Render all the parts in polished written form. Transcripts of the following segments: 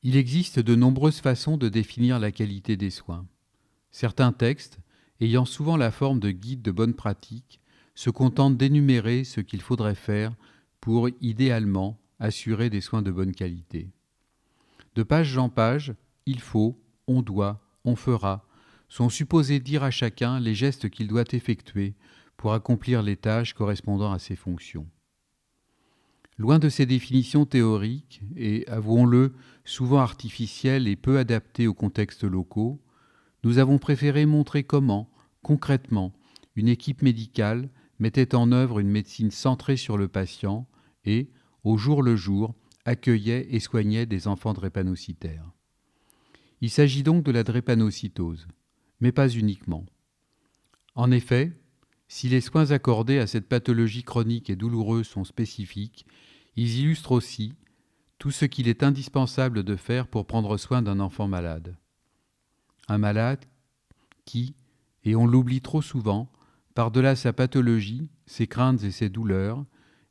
Il existe de nombreuses façons de définir la qualité des soins. Certains textes, ayant souvent la forme de guides de bonne pratique, se contentent d'énumérer ce qu'il faudrait faire pour, idéalement, assurer des soins de bonne qualité. De page en page, il faut, on doit, on fera, sont supposés dire à chacun les gestes qu'il doit effectuer pour accomplir les tâches correspondant à ses fonctions. Loin de ces définitions théoriques et, avouons-le, souvent artificielles et peu adaptées aux contextes locaux, nous avons préféré montrer comment, concrètement, une équipe médicale mettait en œuvre une médecine centrée sur le patient et, au jour le jour, accueillait et soignait des enfants drépanocytaires. Il s'agit donc de la drépanocytose, mais pas uniquement. En effet, si les soins accordés à cette pathologie chronique et douloureuse sont spécifiques, ils illustrent aussi tout ce qu'il est indispensable de faire pour prendre soin d'un enfant malade. Un malade qui, et on l'oublie trop souvent, par-delà sa pathologie, ses craintes et ses douleurs,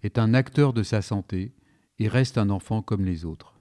est un acteur de sa santé et reste un enfant comme les autres.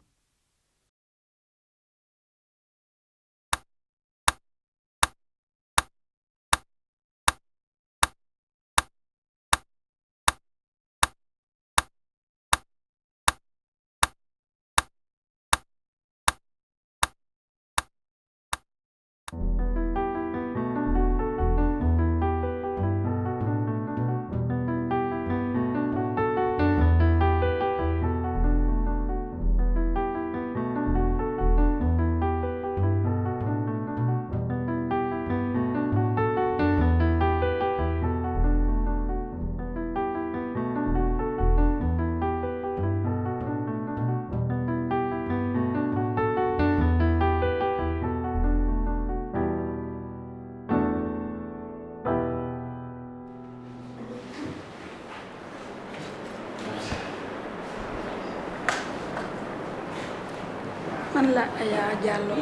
man la Aya Diallo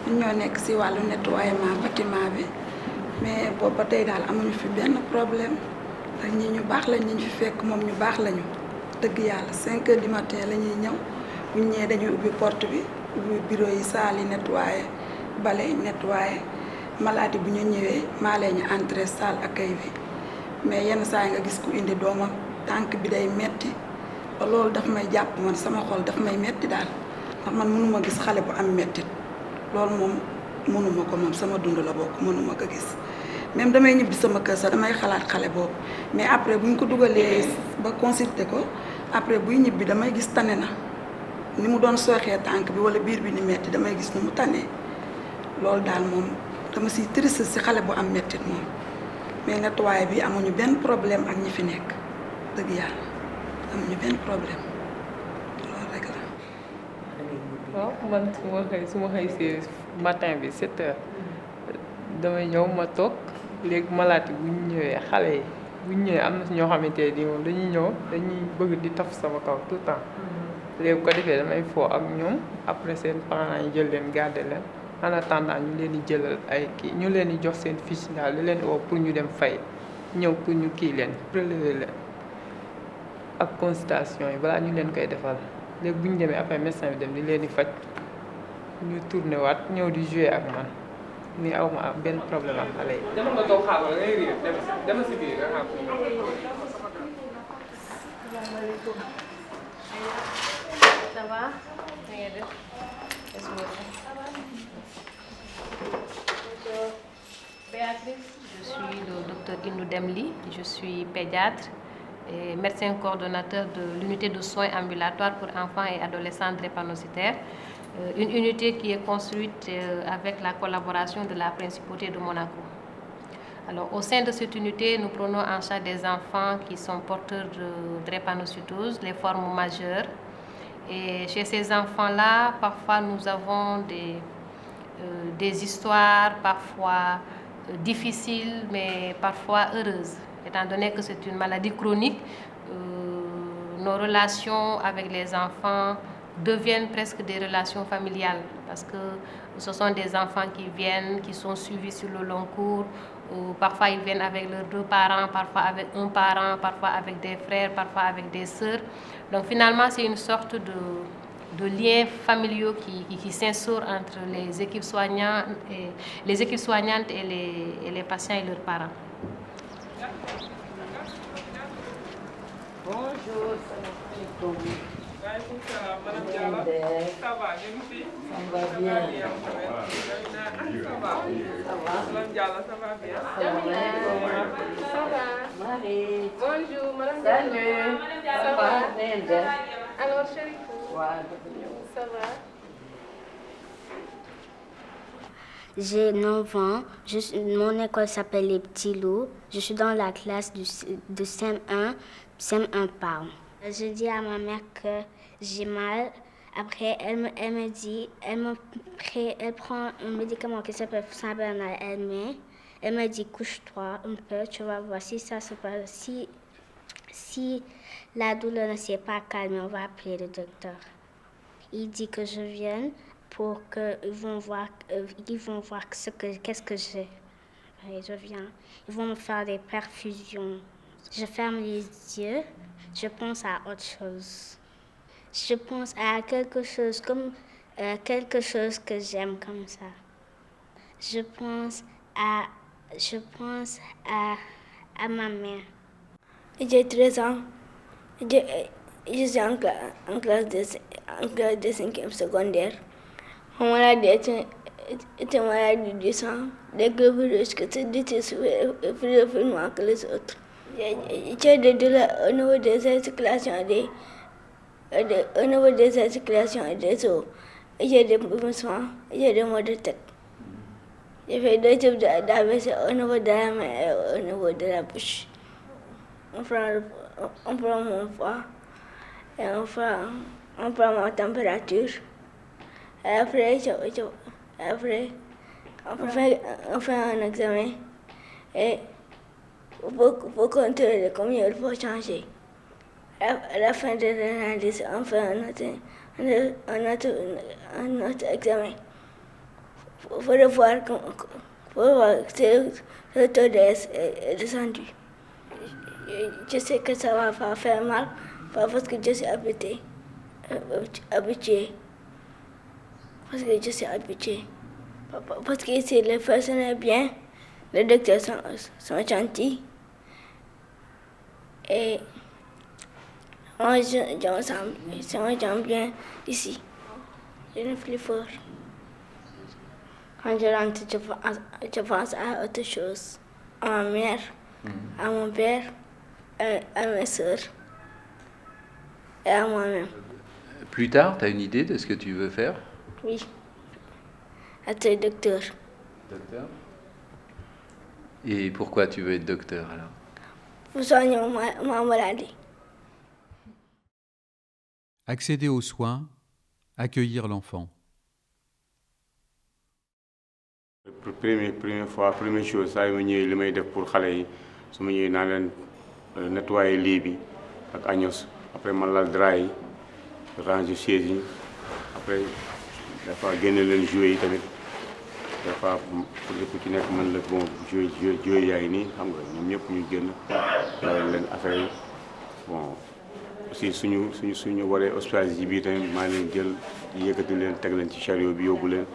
ñun ñoo nekk ci wàllu nettoiement bâtiment bi mais boobu ba tey daal amuñu fi benn problème ndax ñi ñu baax lañ ñu fi fekk moom ñu baax lañu dëgg yàlla 5 heures du matin la ñuy ñëw bu ñu ñëwee dañuy ubbi porte bi ubbi bureau yi saal yi nettoyé bale nettoyé maladie bu ñu ñëwee maa leen ñu entrée salle accueil bi mais yenn saa yi nga gis ku indi doomam tànk bi day metti ba loolu daf may jàpp man sama xol daf may metti daal ndax man mënuma gis xale bu am mettit loolu moom mënuma ko moom sama dund la bokk mënuma ko gis même damay ñibbi sama kër sax damay xalaat xale boobu mais après bu ñu ko dugalee ba consulter ko après buy ñibbi damay gis tane na ni mu doon sooxee tànk bi wala biir bi ni metti damay gis ni mu tanee loolu daal moom dama siy triste si xale bu am mettit moom mais nettoyé bi amuñu benn problème ak ñi fi nekk dëgg yàlla amuñu benn problème loolu rek la. waaw man su ma xëy si matin bi 7 heures damay ñëw ma toog léegi malade yi bu ñu ñëwee xale yi bu ñu ñëwee am na si ñoo xamante ni moom dañuy ñëw dañuy bëgg di taf sama kaw tout le temps léegi bu ko defee damay foo ak ñoom après seen parents yi jël leen garder leen en attendant ñu leen di jëlal ay kii ñu leen di jox seen fiche daal di leen woo pour ñu dem fay ñëw pour ñu kii leen prélever leen ak consultation yi balaa ñu leen koy defal. léegi bu ñu demee après médecin bi dem di leen di faj ñu tourné waat ñëw di jouer ak man mais aw ma benn problème ak xale yi. dama nga toog xaaral ngay riir dama si biir nga xam. Salaamaaleykum. Ça va? Na ngeen def? Béatrice, je suis le docteur Indou Demli, je suis pédiatre et médecin coordonnateur de l'unité de soins ambulatoires pour enfants et adolescents drépanocytaires, une unité qui est construite avec la collaboration de la Principauté de Monaco. Alors, au sein de cette unité, nous prenons en charge des enfants qui sont porteurs de drépanocytose, les formes majeures. Et chez ces enfants-là, parfois nous avons des histoires, parfois difficiles, mais parfois heureuses. Étant donné que c'est une maladie chronique, nos relations avec les enfants deviennent presque des relations familiales parce que ce sont des enfants qui viennent, qui sont suivis sur le long cours. Parfois ils viennent avec leurs 2 parents, parfois avec un parent, parfois avec des frères, parfois avec des sœurs. Donc finalement c'est une sorte de liens familiaux qui s'instaurent entre les équipes soignantes et les patients et leurs parents. Bonjour, Madame Diallo, ça va, ça va bien. Madame Diallo, ça va bien. Ça va. Marie. Bonjour, Madame Salut. Diallo. Ça va? Alors, Chérifou, ça va? J'ai 9 ans. Mon école s'appelle Les Petits Loups. Je suis dans la classe de CM1, CM1 Parme. Je dis à ma mère que j'ai mal. Après, elle prend un médicament qui s'appelle Saint-Bernard. Elle me dit couche-toi un peu, tu vas voir si ça se passe. Si la douleur ne s'est pas calmée, on va appeler le docteur. Il dit que je vienne pour qu'ils vont voir qu'est-ce que j'ai. Et je viens. Ils vont me faire des perfusions. Je ferme les yeux, je pense à autre chose. Je pense à quelque chose que j'aime comme ça. Je pense à ma mère. J'ai 13 ans. Je suis en classe de 5e secondaire. Mon maladie est une maladie du sang. Des virus qui se diffusent plus rapidement que les autres. J'ai des douleurs au niveau des articulations et des os. J'ai des mouvements, j'ai des maux de tête. J'ai fait 2 types d'AVC au niveau de la main et au niveau de la bouche. On prend mon poids et on prend ma température. Et après, on fait un examen et pour contrôler combien il faut changer. À la fin de l'analyse, on fait un autre examen pour voir si le taux est descendu. Je sais que ça va pas faire mal parce que je suis habituée. Parce que je suis habituée. Parce que ici, les personnes sont bien, les docteurs sont gentils. Et moi, j'aime bien ici. Je ne plus fort. Quand je rentre, je pense à autre chose. À ma mère, à mon père, à mes soeurs et à moi-même. Plus tard, tu as une idée de ce que tu veux faire? Oui, être docteur. Docteur. Et pourquoi tu veux être docteur alors? Pour soigner ma maladie. Accéder aux soins, accueillir l'enfant. Première chose, saa yu ma ñëwee li may def pour xale yi su ma ñëwee naa leen nettoyer lii bi ak agnos après man lal drap yi ranger chaise yi après des fois génne leen jouet yi tamit des fois pour ku ci nekk man la bon jouet yaa ngi nii xam nga ñoom ñëpp ñu génn leen affaire yi bon aussi suñu waree hospitaliser bii tamit maa leen jël yëkkati leen teg leen ci chariot bi yóbbu leen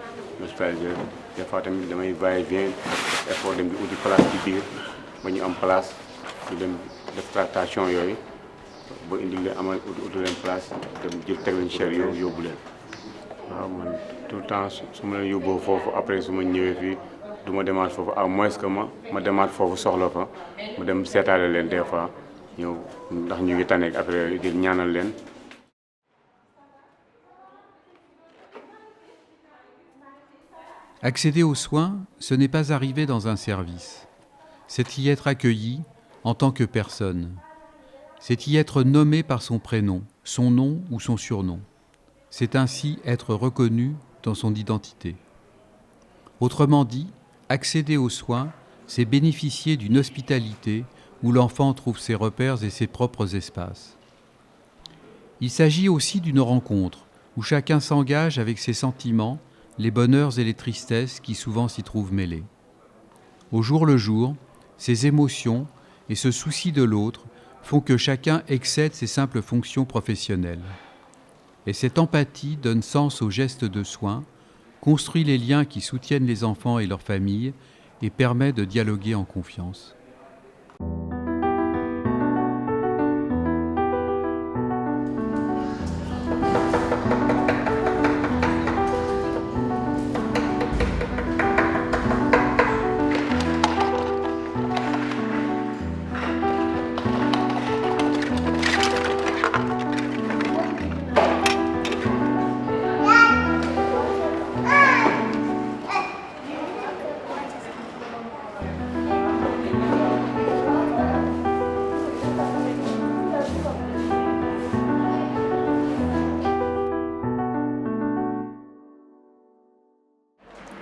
hospitaliser des fois tamit damay va-et-vient effort dem di uti place ci biir ba ñu am place ñu dem def tractation yooyu ba indi leen amal uti leen place dem jël teg leen chariot yóbbu leen. waaw man tout le temps su ma leen yóbboo foofu après su ma ñëwee fii du ma demaat foofu à moins que ma demaat foofu soxla fa ma dem seetaale leen des fois ñëw ndax ñu ngi tane après di ñaanal leen. Accéder aux soins, ce n'est pas arriver dans un service. C'est y être accueilli en tant que personne. C'est y être nommé par son prénom, son nom ou son surnom. C'est ainsi être reconnu dans son identité. Autrement dit, accéder aux soins, c'est bénéficier d'une hospitalité où l'enfant trouve ses repères et ses propres espaces. Il s'agit aussi d'une rencontre où chacun s'engage avec ses sentiments, les bonheurs et les tristesses qui souvent s'y trouvent mêlés. Au jour le jour, ces émotions et ce souci de l'autre font que chacun excède ses simples fonctions professionnelles. Et cette empathie donne sens aux gestes de soins, construit les liens qui soutiennent les enfants et leurs familles et permet de dialoguer en confiance.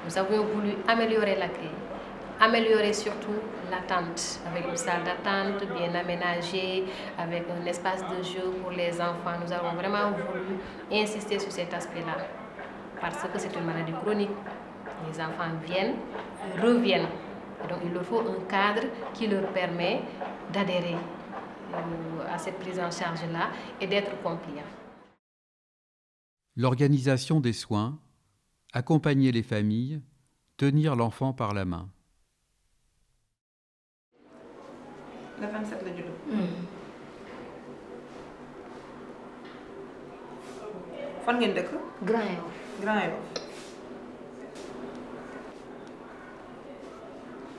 Nous avons voulu améliorer l'accueil, améliorer surtout l'attente, avec une salle d'attente bien aménagée, avec un espace de jeu pour les enfants. Nous avons vraiment voulu insister sur cet aspect-là, parce que c'est une maladie chronique. Les enfants viennent, reviennent. Et donc il leur faut un cadre qui leur permet d'adhérer à cette prise en charge-là et d'être compliants. L'organisation des soins, accompagner les familles, tenir l'enfant par la main. Le 27 la juddoo. Fan ngeen dëkk? Grand Yoff. Grand Yoff.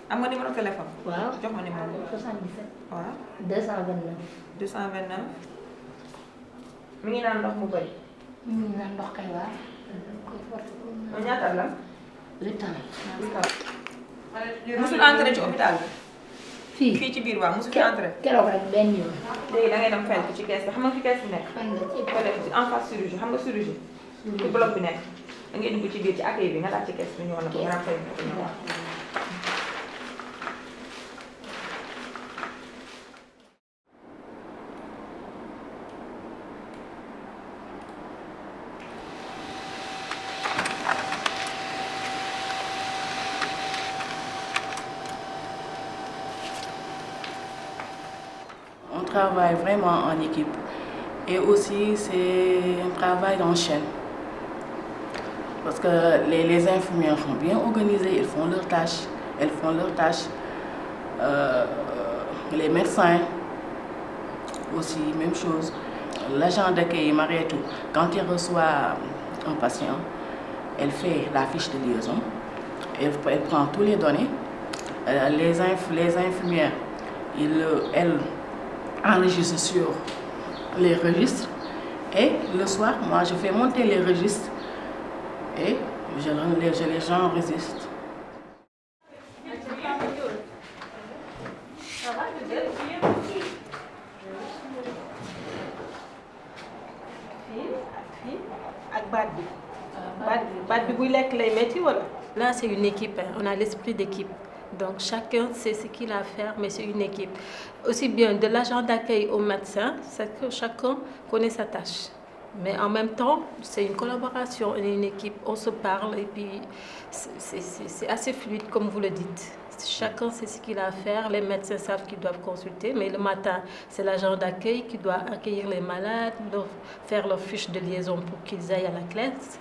Am nga numéro téléphone? Waaw. Jox ma numéro. 77. Waaw. 229. 229. Mi ngi naan ndox mu bëri. ñu ngi naan ndox kay waa. Mu ñaata la? 8 ans. Musul entré ci hôpital bi? Fii. Fii ci biir waa musul fi entré? Keroog rek benn yoon. Léegi da ngay dem fenn ci kees bi xam nga fi kees bi nekk? Fan la ci Fële en face chirurgie xam nga chirurgie? Ci bloc bi nekk. Da ngay dugg ci biir ci accueil bi nga laaj ci kees bi ñu wala ko nga fay ko ñëw. On travaille vraiment en équipe et aussi c'est un travail en chaîne parce que les infirmières sont bien organisées, elles font leurs tâches, les médecins aussi, même chose. L'agent d'accueil Marietou, quand il reçoit un patient, elle fait la fiche de liaison, elle prend tous les données, les infirmières, elles enregistre sur les registres et le soir, moi je fais monter les registres et je les enregistre. Là c'est une équipe, on a l'esprit d'équipe. Donc chacun sait ce qu'il a à faire, mais c'est une équipe. Aussi bien de l'agent d'accueil au médecin, c'est que chacun connaît sa tâche. Mais en même temps, c'est une collaboration, on est une équipe, on se parle et puis c'est assez fluide comme vous le dites. Chacun sait ce qu'il a à faire, les médecins savent qu'ils doivent consulter, mais le matin, c'est l'agent d'accueil qui doit accueillir les malades, faire leur fiche de liaison pour qu'ils aillent à la classe.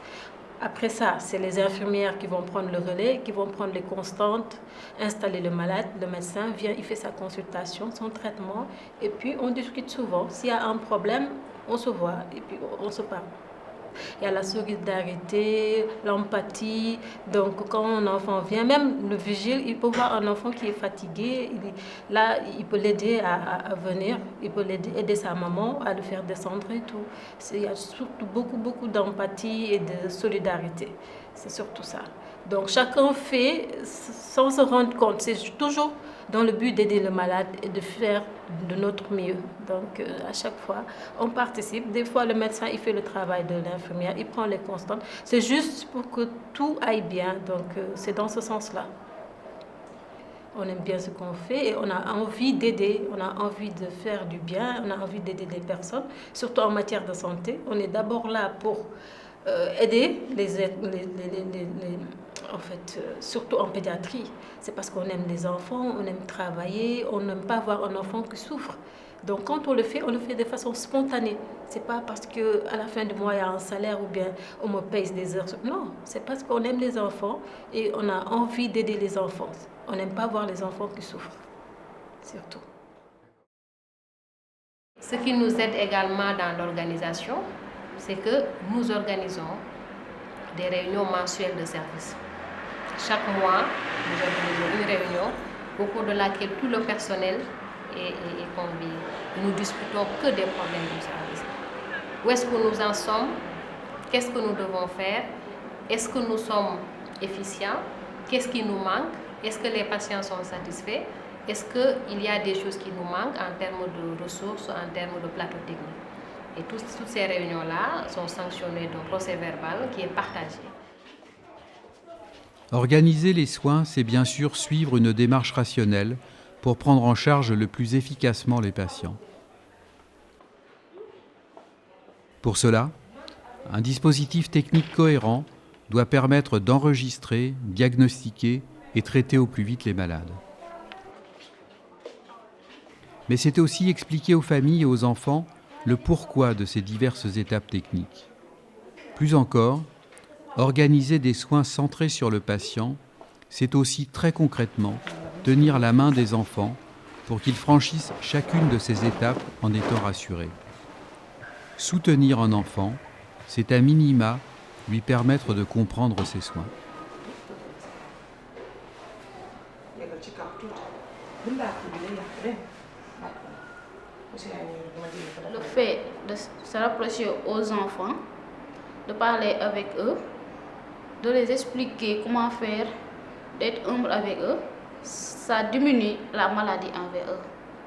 Après ça, c'est les infirmières qui vont prendre le relais, qui vont prendre les constantes, installer le malade, le médecin vient, il fait sa consultation, son traitement, et puis on discute souvent. S'il y a un problème, on se voit et puis on se parle. Il y a la solidarité, l'empathie. Donc quand un enfant vient, même le vigile, il peut voir un enfant qui est fatigué. Là, il peut l'aider à venir, il peut aider sa maman à le faire descendre et tout. Il y a surtout beaucoup d'empathie et de solidarité. C'est surtout ça. Donc chacun fait sans se rendre compte. C'est toujours dans le but d'aider le malade et de faire de notre mieux. Donc à chaque fois, on participe. Des fois, le médecin, il fait le travail de l'infirmière, il prend les constantes. C'est juste pour que tout aille bien. Donc c'est dans ce sens-là. On aime bien ce qu'on fait et on a envie d'aider, on a envie de faire du bien, on a envie d'aider les personnes, surtout en matière de santé. On est d'abord là pour aider en fait, surtout en pédiatrie. C'est parce qu'on aime les enfants, on aime travailler, on n'aime pas voir un enfant qui souffre. Donc quand on le fait de façon spontanée. C'est pas parce qu'à la fin du mois, il y a un salaire ou bien on me paye des heures. Non, c'est parce qu'on aime les enfants et on a envie d'aider les enfants. On n'aime pas voir les enfants qui souffrent, surtout. Ce qui nous aide également dans l'organisation, c'est que nous organisons des réunions mensuelles de service. Chaque mois, nous organisons une réunion au cours de laquelle tout le personnel est convié. Nous discutons que des problèmes du service. Où est-ce que nous en sommes? Qu'est-ce que nous devons faire? Est-ce que nous sommes efficients? Qu'est-ce qui nous manque? Est-ce que les patients sont satisfaits? Est-ce qu'il y a des choses qui nous manquent en termes de ressources, en termes de plateau technique? Et toutes ces réunions-là sont sanctionnées d'un procès-verbal qui est partagé. Organiser les soins, c'est bien sûr suivre une démarche rationnelle pour prendre en charge le plus efficacement les patients. Pour cela, un dispositif technique cohérent doit permettre d'enregistrer, diagnostiquer et traiter au plus vite les malades. Mais c'est aussi expliquer aux familles et aux enfants le pourquoi de ces diverses étapes techniques. Plus encore, organiser des soins centrés sur le patient, c'est aussi très concrètement tenir la main des enfants pour qu'ils franchissent chacune de ces étapes en étant rassurés. Soutenir un enfant, c'est à minima lui permettre de comprendre ses soins. Le fait de se rapprocher aux enfants, de parler avec eux, de les expliquer comment faire, d'être humble avec eux, ça diminue la maladie envers eux.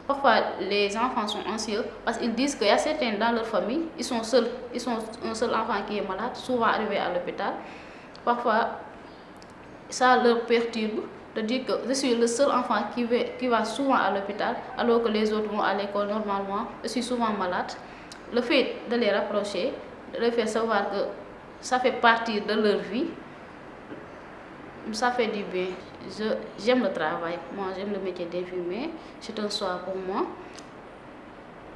Parfois, les enfants sont anxieux parce qu'ils disent qu'il y a certains dans leur famille, ils sont seuls, ils sont un seul enfant qui est malade, souvent arrivé à l'hôpital. Parfois, ça leur perturbe de dire que je suis le seul enfant qui va souvent à l'hôpital alors que les autres vont à l'école normalement, je suis souvent malade. Le fait de les rapprocher, de les faire savoir que ça fait partie de leur vie, ça fait du bien. J'aime le travail, moi j'aime le métier d'infirmier, c'est un choix pour moi.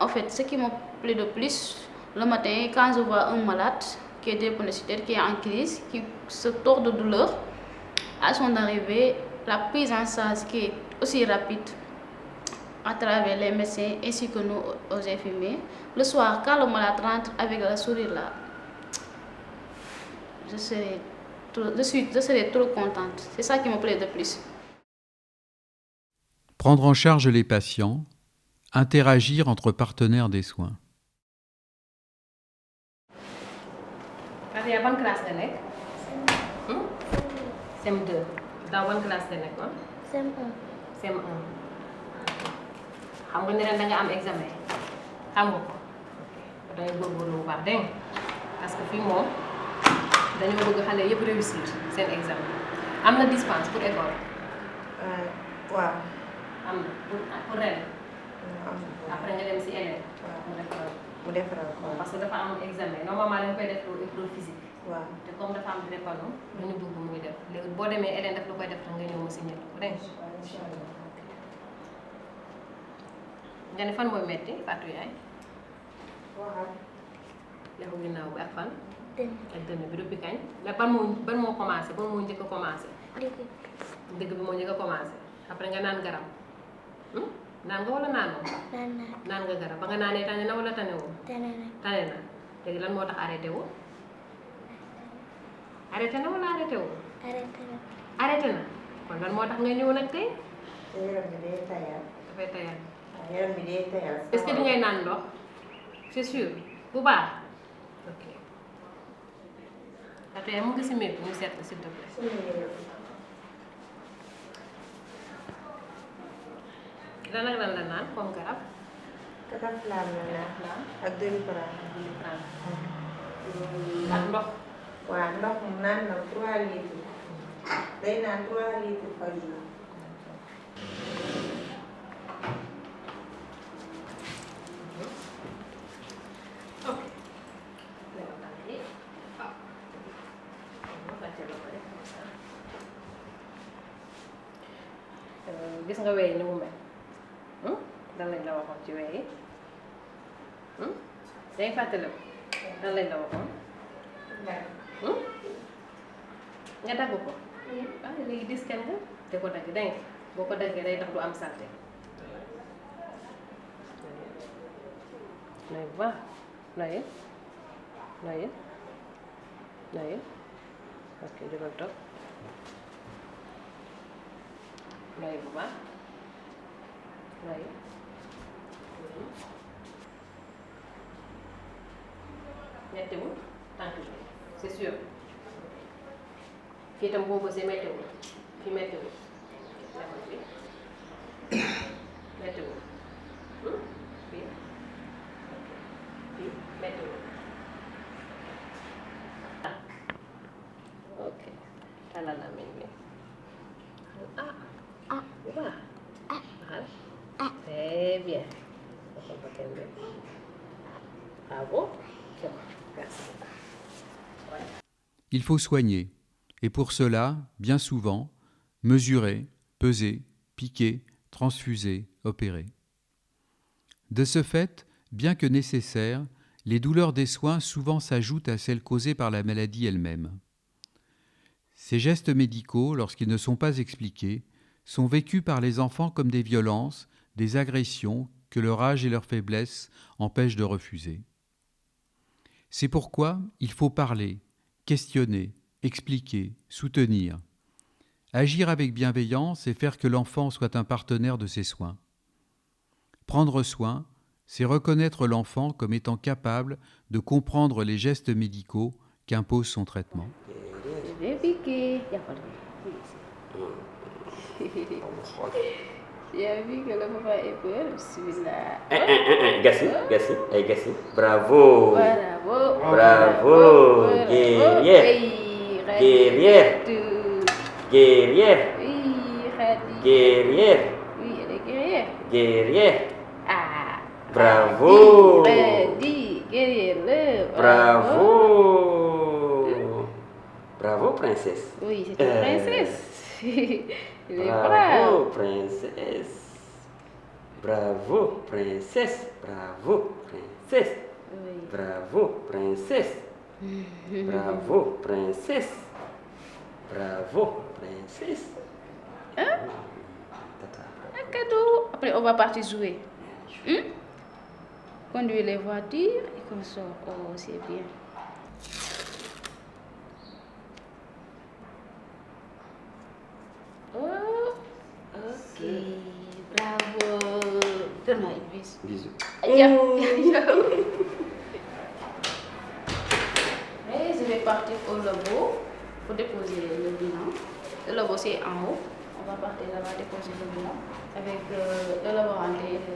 En fait, ce qui me plaît le plus, le matin, quand je vois un malade qui est drépanocytaire, qui est en crise, qui se tord de douleur, à son arrivée, la prise en charge qui est aussi rapide à travers les médecins ainsi que nous aux infirmiers. Le soir, quand le malade rentre avec le sourire là, je serai trop contente. C'est ça qui me plaît le plus. Prendre en charge les patients, interagir entre partenaires des soins. Fatia, ban classe nga nekk? CM2. Daaw ban classe nga nekk woon? CM1. CM1. Xam nga ne ren da nga am examen? Xam nga ko? Da ngay góorgóorlu bu baax dégg nga? Parce que fii moom dañoo bëgg xale yëpp réussir seen examen. Am na dispense pour école? waaw. am na pour ren? Après nga dem si élève. mu defaral ko. Parce que dafa am examen normalement dañ koy def épreuve physique. waaw te comme dafa am drépano dañu bëgg muy def léegi boo demee élève daf la koy def nga ñëw ma signé ko dégg nga ne fan mooy metti Fatou yaay? waaw. yaxu ginnaaw bi ak fan? Dënn. ak dënn bi depuis kañ? mais ban moo commencé ban moo njëkk a commencé? dëgg bi moo njëkk a commencé après nga naan garab naan nga wala naanoo? naan nga garab ba nga naanee tane na wala tane woo? tane na léegi lan moo tax arrêté wu? arrêté na wala arrêté wu? arrêté na kon lan moo tax nga ñëw nag tey? yaram bi day tayal. dafay tayal. yaram bi day tayal. est-ce que di ngay naan ndox? c'est sûr bu baax. ok tey mu ngi si métti ñu seet s'il te plaît. lan ak lan la naan comme garab? Cataflam la naan ak Doliprane. ak ndox. waaw ndox mu naan na 3 litres. day naan 3 litres par jour. gis nga wey ni mu mel lan lañ la waxoon ci wey day fàttali lan lañ la waxoon. nga dagg ko. ah léegi disken nga te ko dagg dégg nga boo ko daggee day tax du am santé. nooy bu baax nooy ok jógal toog nooy bu baax nooy mettiwul tànk bi c'est sûr fii tam boo bësee mettiwul fii mettiwul defal fii mettiwul fii fii mettiwul ok talal la mel bi waaw très bien defal ko kenn bi bravo. Il faut soigner, et pour cela, bien souvent, mesurer, peser, piquer, transfuser, opérer. De ce fait, bien que nécessaires, les douleurs des soins souvent s'ajoutent à celles causées par la maladie elle-même. Ces gestes médicaux, lorsqu'ils ne sont pas expliqués, sont vécus par les enfants comme des violences, des agressions que leur âge et leur faiblesse empêchent de refuser. C'est pourquoi il faut parler, questionner, expliquer, soutenir, agir avec bienveillance et faire que l'enfant soit un partenaire de ses soins. Prendre soin, c'est reconnaître l'enfant comme étant capable de comprendre les gestes médicaux qu'impose son traitement. J'ai vu que le papa est peur, bismillah. Gassi. Bravo. Bravo. Guerrière. Oui, elle est guerrière. Guerrière. Ah. Bravo. Guerrière. Bravo. Bravo, princesse. Oui, c'est une princesse. Bravo, princesse. Bravo, princesse. Bravo, princesse. Oui. Bravo, princesse. Bravo, princesse. Bravo, princesse. Hein? Un cadeau. Après, on va partir jouer. Conduire les voitures et qu'on sort. Oh, c'est bien. Oh, ok, bravo. Donne-moi une bise. Bisous. Et je vais partir au labo pour déposer le bilan. Le labo c'est en haut. On va partir là-bas déposer le bilan avec le laborantin et le labo.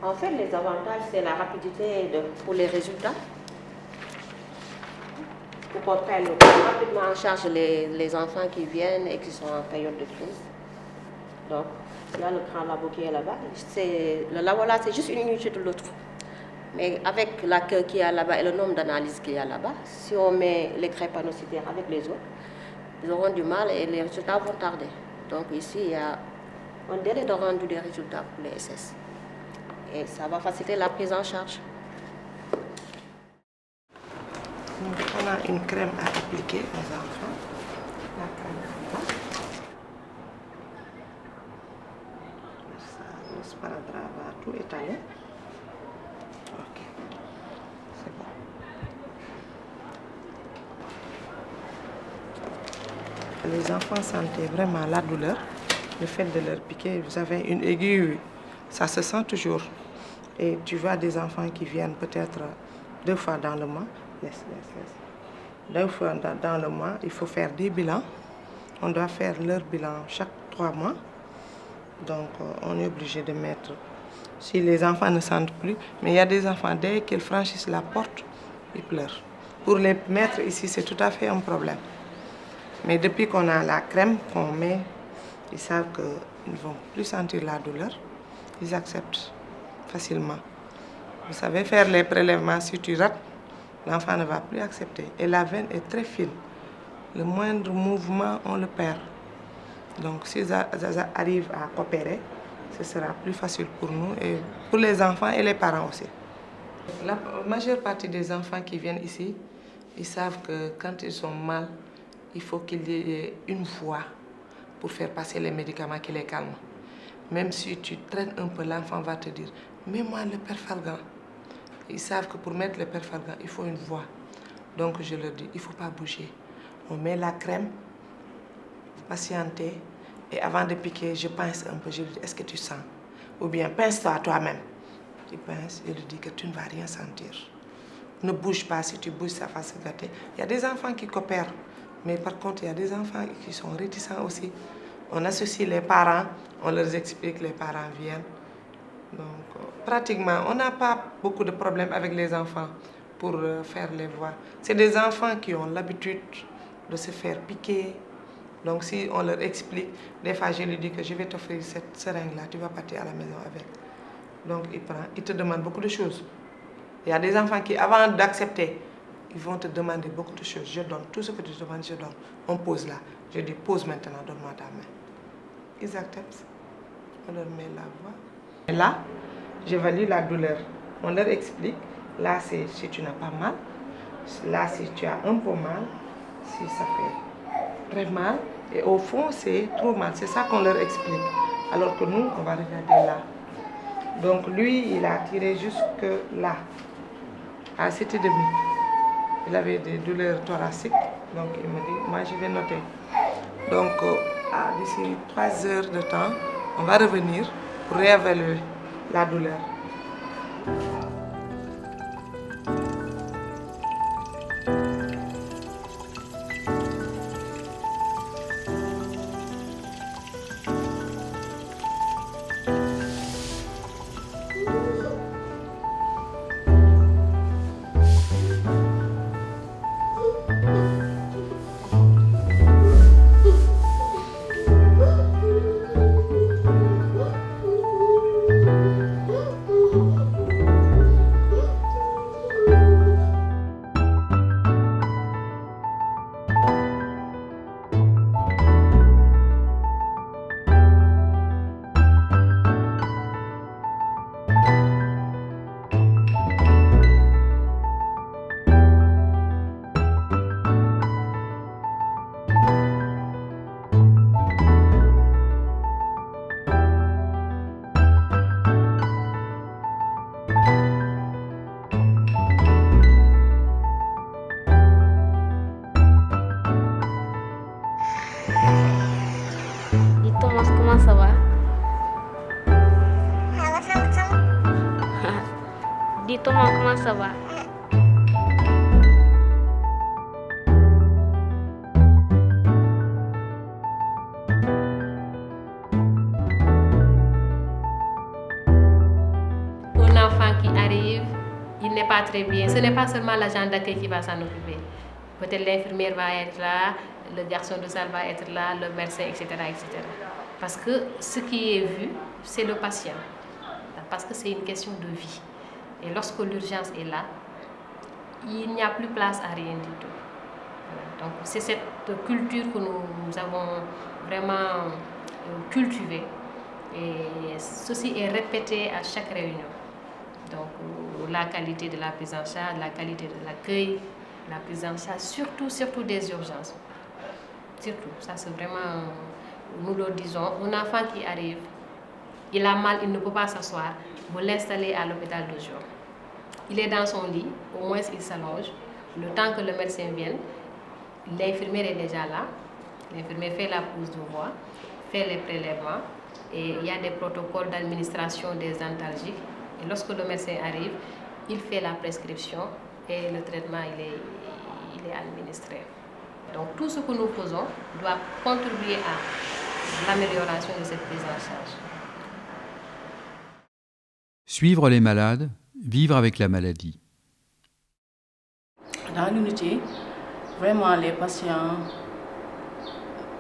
En fait, les avantages, c'est la rapidité pour les résultats. Pour qu'on prenne rapidement en charge les enfants qui viennent et qui sont en période de crise. Donc, là, le grand labo qui est là-bas, le labo là, c'est juste une unité de l'autre. Mais avec l'accueil qu'il y a là-bas et le nombre d'analyses qu'il y a là-bas, si on met les drépanocytaires avec les autres, ils auront du mal et les résultats vont tarder. Donc ici, il y a un délai de rendu des résultats pour les SS. Et ça va faciliter la prise en charge. On a une crème à appliquer aux enfants. La crème. Le sparadrap va tout étaler. Ok, c'est bon. Les enfants sentaient vraiment la douleur, le fait de leur piquer. Vous avez une aiguille, ça se sent toujours. Et tu vois des enfants qui viennent peut-être 2 fois dans le mois. 2 fois dans le mois, il faut faire des bilans. On doit faire leur bilan chaque 3 mois. Donc, on est obligé de mettre, si les enfants ne sentent plus, mais il y a des enfants, dès qu'ils franchissent la porte, ils pleurent. Pour les mettre ici, c'est tout à fait un problème. Mais depuis qu'on a la crème qu'on met, ils savent qu'ils ne vont plus sentir la douleur. Ils acceptent facilement. Vous savez, faire les prélèvements, si tu rates, l'enfant ne va plus accepter. Et la veine est très fine. Le moindre mouvement, on le perd. Donc, si Zaza arrive à coopérer, ce sera plus facile pour nous et pour les enfants et les parents aussi. La majeure partie des enfants qui viennent ici, ils savent que quand ils sont mal, il faut qu'il y ait une voie pour faire passer les médicaments qui les calment. Même si tu traînes un peu, l'enfant va te dire « mets-moi le Perfalgan ». Ils savent que pour mettre le Perfalgan, il faut une voie. Donc je leur dis, il ne faut pas bouger. On met la crème, patienter, et avant de piquer, je pince un peu. Je lui dis, est-ce que tu sens? Ou bien pince-toi toi-même. Tu pinces, je lui dis que tu ne vas rien sentir. Ne bouge pas, si tu bouges, ça va se gâter. Il y a des enfants qui coopèrent, mais par contre, il y a des enfants qui sont réticents aussi. On associe les parents, on leur explique, les parents viennent. Donc, pratiquement, on n'a pas beaucoup de problèmes avec les enfants pour faire les voies. C'est des enfants qui ont l'habitude de se faire piquer. Donc, si on leur explique, des fois, je lui dis que je vais t'offrir cette seringue-là, tu vas partir à la maison avec. Donc, il te demande beaucoup de choses. Il y a des enfants qui, avant d'accepter, ils vont te demander beaucoup de choses. Je donne tout ce que tu demandes, je donne. On pose là. Je dis, pose maintenant, donne-moi ta main. Ils acceptent. On leur met la voix. Et là, j'évalue la douleur. On leur explique. Là, c'est si tu n'as pas mal. Là, si tu as un peu mal. Si ça fait très mal. Et au fond, c'est trop mal. C'est ça qu'on leur explique. Alors que nous, on va regarder là. Donc lui, il a tiré jusque là, à 7,5. Il avait des douleurs thoraciques. Donc il me dit, moi je vais noter. Donc d'ici 3 heures de temps, on va revenir pour réévaluer la douleur. Comment ça va? Dis Thomas, comment ça va? Un enfant qui arrive, il n'est pas très bien. Ce n'est pas seulement l'agent d'accueil qui va s'en occuper. Peut-être l'infirmière va être là, le garçon de salle va être là, le médecin, etc., etc. Parce que ce qui est vu, c'est le patient. Parce que c'est une question de vie. Et lorsque l'urgence est là, il n'y a plus place à rien du tout. Voilà. Donc c'est cette culture que nous avons vraiment cultivée. Et ceci est répété à chaque réunion. Donc la qualité de la prise en charge, la qualité de l'accueil, la prise en charge, surtout des urgences. Surtout, ça c'est vraiment, nous le disons, un enfant qui arrive, il a mal, il ne peut pas s'asseoir, vous l'installez à l'hôpital de jour. Il est dans son lit, au moins il s'allonge, le temps que le médecin vienne, l'infirmière est déjà là, l'infirmière fait la prise de voix, fait les prélèvements, et il y a des protocoles d'administration des antalgiques. Et lorsque le médecin arrive, il fait la prescription et le traitement il est administré. Donc tout ce que nous faisons doit contribuer à l'amélioration de cette prise en charge. Suivre les malades, vivre avec la maladie. Dans l'unité, vraiment les patients,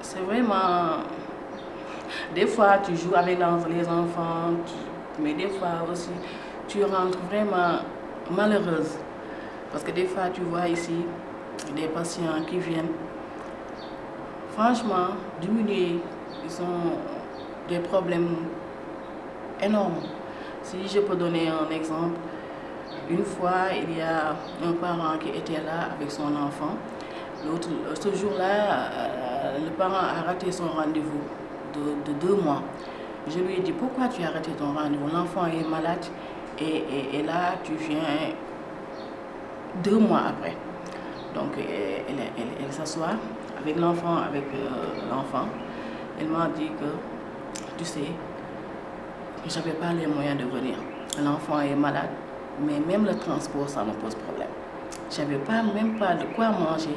c'est vraiment... Des fois tu joues avec les enfants, mais des fois aussi tu rentres vraiment malheureuse. Parce que des fois tu vois ici des patients qui viennent, franchement, diminuer, ils ont des problèmes énormes. Si je peux donner un exemple, une fois, il y a un parent qui était là avec son enfant. Ce jour-là, le parent a raté son rendez-vous de 2 mois. Je lui ai dit, pourquoi tu as raté ton rendez-vous? L'enfant est malade et là, tu viens 2 mois après. Donc, elle s'assoit avec l'enfant, Elle m'a dit que, tu sais, je n'avais pas les moyens de venir. L'enfant est malade, mais même le transport, ça me pose problème. Je n'avais même pas de quoi manger,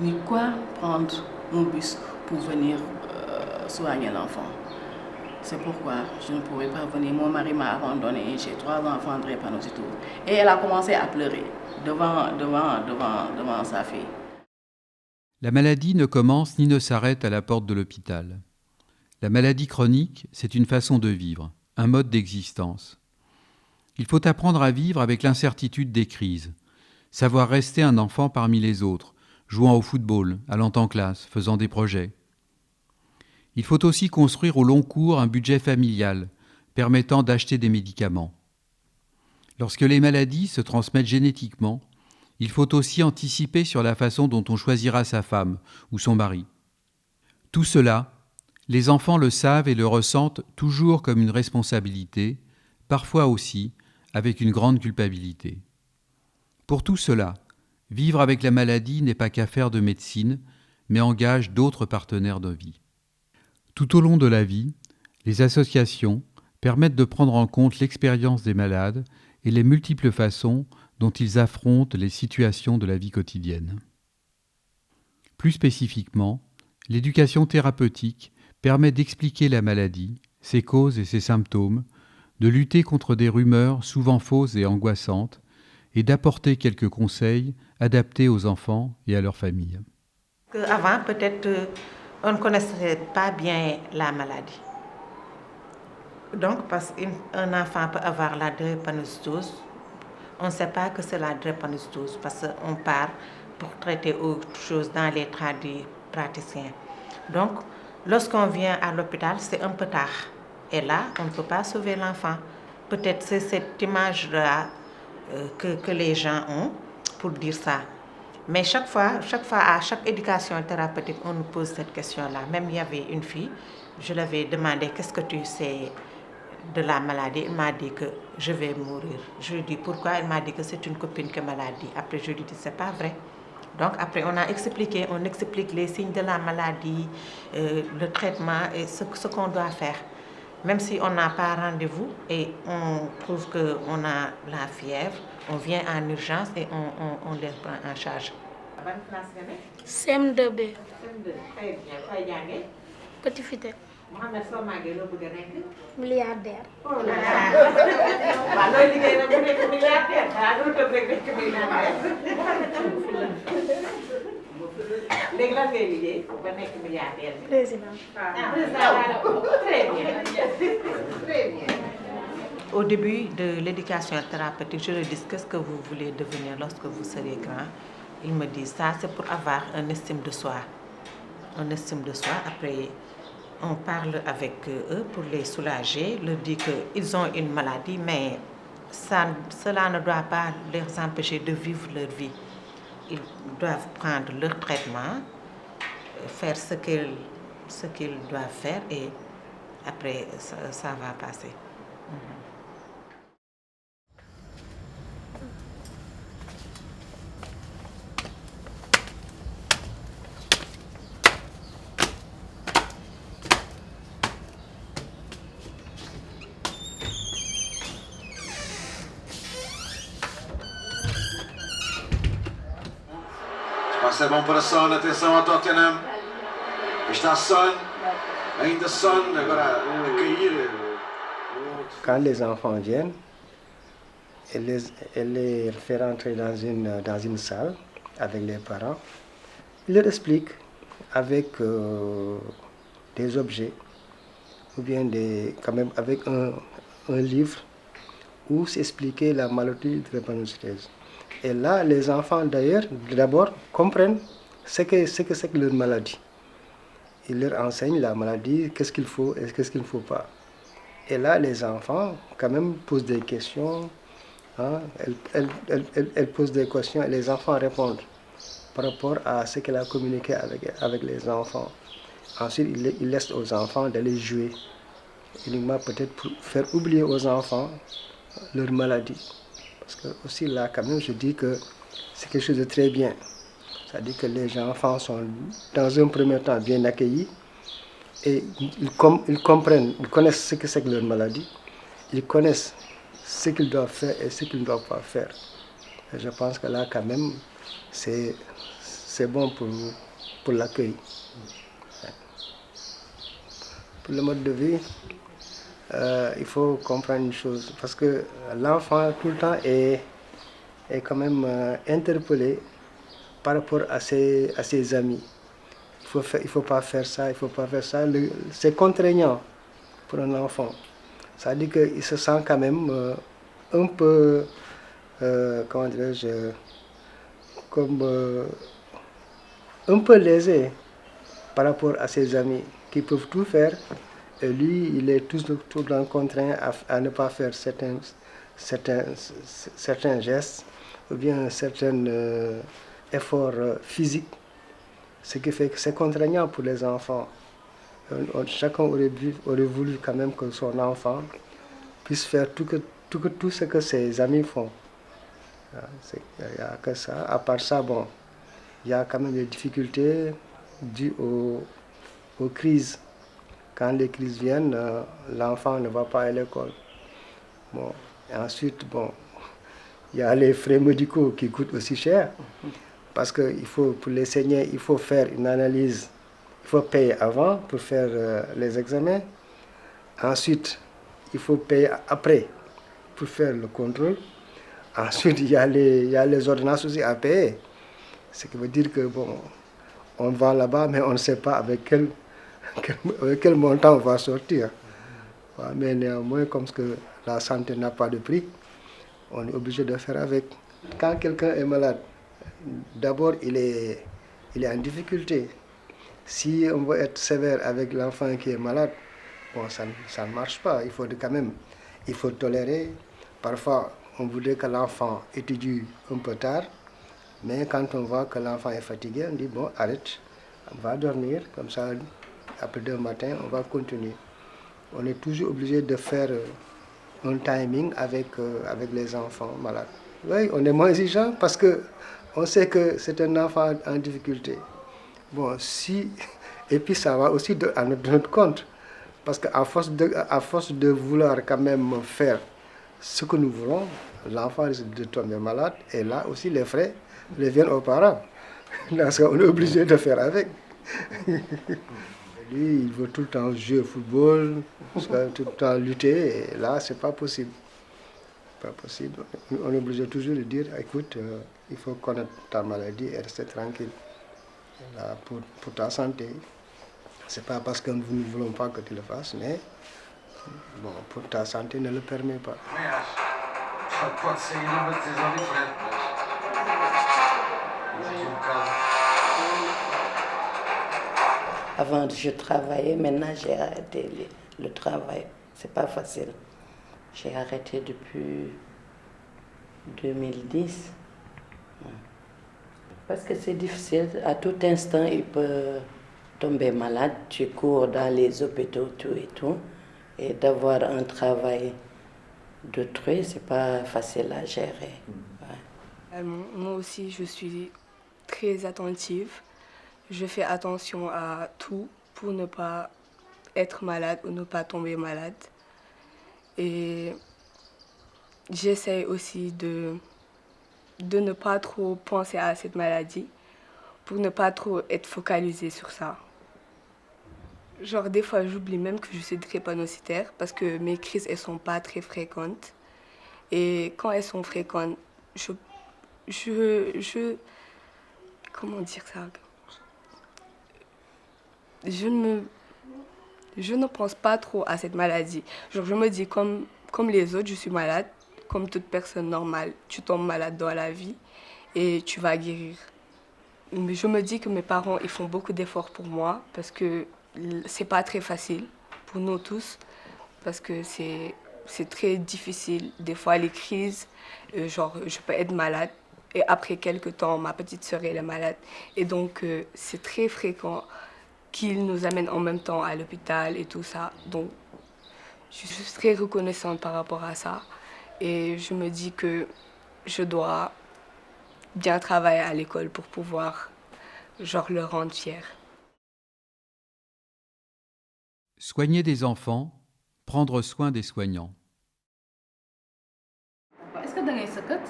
ni quoi prendre un bus pour venir soigner l'enfant. C'est pourquoi je ne pouvais pas venir. Mon mari m'a abandonné. J'ai 3 enfants de drépanocytose. Et elle a commencé à pleurer devant sa fille. La maladie ne commence ni ne s'arrête à la porte de l'hôpital. La maladie chronique, c'est une façon de vivre, un mode d'existence. Il faut apprendre à vivre avec l'incertitude des crises, savoir rester un enfant parmi les autres, jouant au football, allant en classe, faisant des projets. Il faut aussi construire au long cours un budget familial, permettant d'acheter des médicaments. Lorsque les maladies se transmettent génétiquement, il faut aussi anticiper sur la façon dont on choisira sa femme ou son mari. Tout cela, les enfants le savent et le ressentent toujours comme une responsabilité, parfois aussi avec une grande culpabilité. Pour tout cela, vivre avec la maladie n'est pas qu'affaire de médecine, mais engage d'autres partenaires de vie. Tout au long de la vie, les associations permettent de prendre en compte l'expérience des malades et les multiples façons dont ils affrontent les situations de la vie quotidienne. Plus spécifiquement, l'éducation thérapeutique permet d'expliquer la maladie, ses causes et ses symptômes, de lutter contre des rumeurs souvent fausses et angoissantes, et d'apporter quelques conseils adaptés aux enfants et à leurs familles. Avant, peut-être, on ne connaissait pas bien la maladie. Donc, parce qu'un enfant peut avoir la drépanocytose, on ne sait pas que c'est la drépanocytose parce qu'on part pour traiter autre chose dans les praticiens. Donc, lorsqu'on vient à l'hôpital, c'est un peu tard. Et là, on ne peut pas sauver l'enfant. Peut-être c'est cette image-là que les gens ont pour dire ça. Mais chaque fois, à chaque éducation thérapeutique, on nous pose cette question-là. Même il y avait une fille, je lui avais demandé qu'est-ce que tu sais de la maladie. Elle m'a dit que je vais mourir. Je lui ai dit pourquoi. Elle m'a dit que c'est une copine qui m'a dit. Après, je lui ai dit c'est pas vrai. Donc après, on explique les signes de la maladie, le traitement et ce qu'on doit faire. Même si on n'a pas rendez-vous et on trouve qu'on a la fièvre, on vient en urgence et on les prend en charge. CM2B. CM2, très bien. Petit Fité. Mohamed Somagé, le bëgg nekk milliardaire. Oh là là. Waaw looy liggéey nag bu nekk milliardaire. Ah doo tëb rek nekk milliardaire. Léegi lan ngay liggéey ba nekk milliardaire bi? Président. Très bien. Très bien. Au début de l'éducation thérapeutique, je leur dis qu'est-ce que vous voulez devenir lorsque vous serez grand. Ils me disent ça, c'est pour avoir un estime de soi. Un estime de soi. Après, on parle avec eux pour les soulager, leur dire qu'ils ont une maladie, mais cela ne doit pas les empêcher de vivre leur vie. Ils doivent prendre leur traitement, faire ce qu'ils doivent faire et après ça va passer. passe é bom para Son, atenção ao Tottenham. Está Son, ainda Son, agora a cair. Quand les enfants viennent, elle les fait rentrer dans une salle avec les parents. Il leur explique avec des objets ou bien quand même avec un livre où s'expliquait la maladie de drépanocytose. Et là, les enfants d'ailleurs, d'abord, comprennent ce que c'est que leur maladie. Il leur enseigne la maladie, qu'est-ce qu'il faut et qu'est-ce qu'il ne faut pas. Et là, les enfants, quand même, posent des questions. Hein, elles posent des questions et les enfants répondent par rapport à ce qu'elle a communiqué avec les enfants. Ensuite, il laisse aux enfants d'aller jouer. Uniquement peut-être pour faire oublier aux enfants leur maladie. Parce que aussi là, quand même, je dis que c'est quelque chose de très bien. C'est-à-dire que les enfants sont dans un premier temps bien accueillis et ils comprennent, ils connaissent ce que c'est que leur maladie, ils connaissent ce qu'ils doivent faire et ce qu'ils ne doivent pas faire. Et je pense que là, quand même, c'est bon pour l'accueil. Pour le mode de vie, il faut comprendre une chose, parce que l'enfant tout le temps est quand même interpellé par rapport à ses amis. Il faut pas faire ça, il faut pas faire ça. C'est contraignant pour un enfant. Ça dit qu'il se sent quand même un peu, comment dirais-je, comme un peu lésé par rapport à ses amis qui peuvent tout faire. Et lui, il est tout le temps contraint à ne pas faire certains gestes ou bien certains efforts physiques. Ce qui fait que c'est contraignant pour les enfants. Chacun aurait voulu quand même que son enfant puisse faire tout ce que ses amis font. Il n'y a que ça. À part ça, bon, il y a quand même des difficultés dues aux crises. Quand les crises viennent, l'enfant ne va pas à l'école. Bon, et ensuite, bon, il y a les frais médicaux qui coûtent aussi cher. Parce que pour les saigner, il faut faire une analyse. Il faut payer avant pour faire les examens. Ensuite, il faut payer après pour faire le contrôle. Ensuite, il y a les ordonnances aussi à payer. Ce qui veut dire que, bon, on va là-bas, mais on ne sait pas avec quel montant on va sortir. Mais néanmoins, comme que la santé n'a pas de prix, on est obligé de faire avec. Quand quelqu'un est malade, d'abord il est en difficulté. Si on veut être sévère avec l'enfant qui est malade, bon, ça ne marche pas. Il faut tolérer. Parfois, on voudrait que l'enfant étudie un peu tard, mais quand on voit que l'enfant est fatigué, on dit bon, arrête, on va dormir, comme ça, après demain matin, on va continuer. On est toujours obligé de faire un timing avec les enfants malades. Oui, on est moins exigeant parce qu'on sait que c'est un enfant en difficulté. Bon, et puis ça va aussi à notre compte. Parce qu'à force de vouloir quand même faire ce que nous voulons, l'enfant risque de tomber malade. Et là aussi, les frais reviennent aux parents. Parce qu'on est obligé de faire avec. Lui, il veut tout le temps jouer au football, tout le temps lutter. Et là, c'est pas possible. Pas possible. On est obligé toujours de dire, écoute, il faut connaître ta maladie et rester tranquille. Là, pour ta santé. C'est pas parce que nous ne voulons pas que tu le fasses, mais bon, pour ta santé ne le permet pas. Avant, je travaillais, maintenant j'ai arrêté le travail. C'est pas facile. J'ai arrêté depuis 2010. Parce que c'est difficile. À tout instant, il peut tomber malade. Tu cours dans les hôpitaux, tout et tout. Et d'avoir un travail d'autrui, c'est pas facile à gérer. Ouais. Moi aussi, je suis très attentive. Je fais attention à tout pour ne pas être malade ou ne pas tomber malade. Et j'essaie aussi de ne pas trop penser à cette maladie pour ne pas trop être focalisée sur ça. Genre des fois j'oublie même que je suis drépanocytaire parce que mes crises elles sont pas très fréquentes et quand elles sont fréquentes, comment dire ça? Je ne pense pas trop à cette maladie. Genre je me dis comme les autres, je suis malade, comme toute personne normale, tu tombes malade dans la vie et tu vas guérir. Mais je me dis que mes parents ils font beaucoup d'efforts pour moi parce que c'est pas très facile pour nous tous parce que c'est très difficile. Des fois les crises, genre je peux être malade et après quelques temps ma petite sœur elle est malade et donc c'est très fréquent qu'ils nous amènent en même temps à l'hôpital et tout ça. Donc je suis très reconnaissante par rapport à ça et je me dis que je dois bien travailler à l'école pour pouvoir genre le rendre fier. Soigner des enfants, prendre soin des soignants. Est-ce que da ngay sëkkat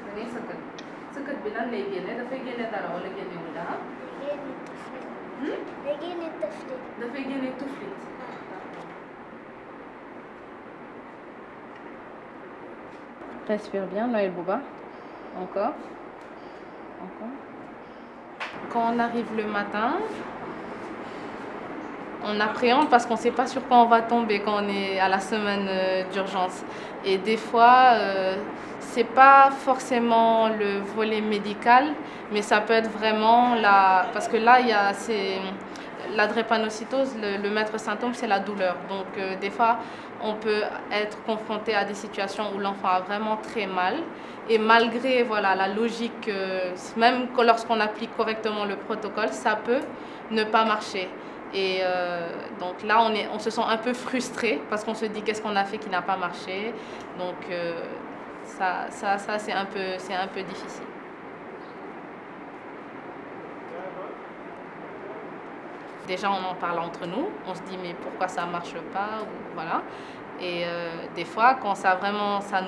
da ngay sëkkat sëkkat bi lan lay génne dafay génne dara wala génnewul dara. dafay génne tuflit. Respire bien, Noël Bouba. Encore. Quand on arrive le matin, on appréhende parce qu'on ne sait pas sur quoi on va tomber quand on est à la semaine d'urgence. Et des fois, ce n'est pas forcément le volet médical, mais ça peut être vraiment parce que là, il y a la drépanocytose, le maître symptôme, c'est la douleur. Donc, des fois, on peut être confronté à des situations où l'enfant a vraiment très mal. Et malgré la logique, même lorsqu'on applique correctement le protocole, ça peut ne pas marcher. Et donc là, on se sent un peu frustré parce qu'on se dit qu'est-ce qu'on a fait qui n'a pas marché. Donc ça c'est un peu difficile. Déjà, on en parle entre nous. On se dit mais pourquoi ça marche pas ou voilà. Et des fois, quand ça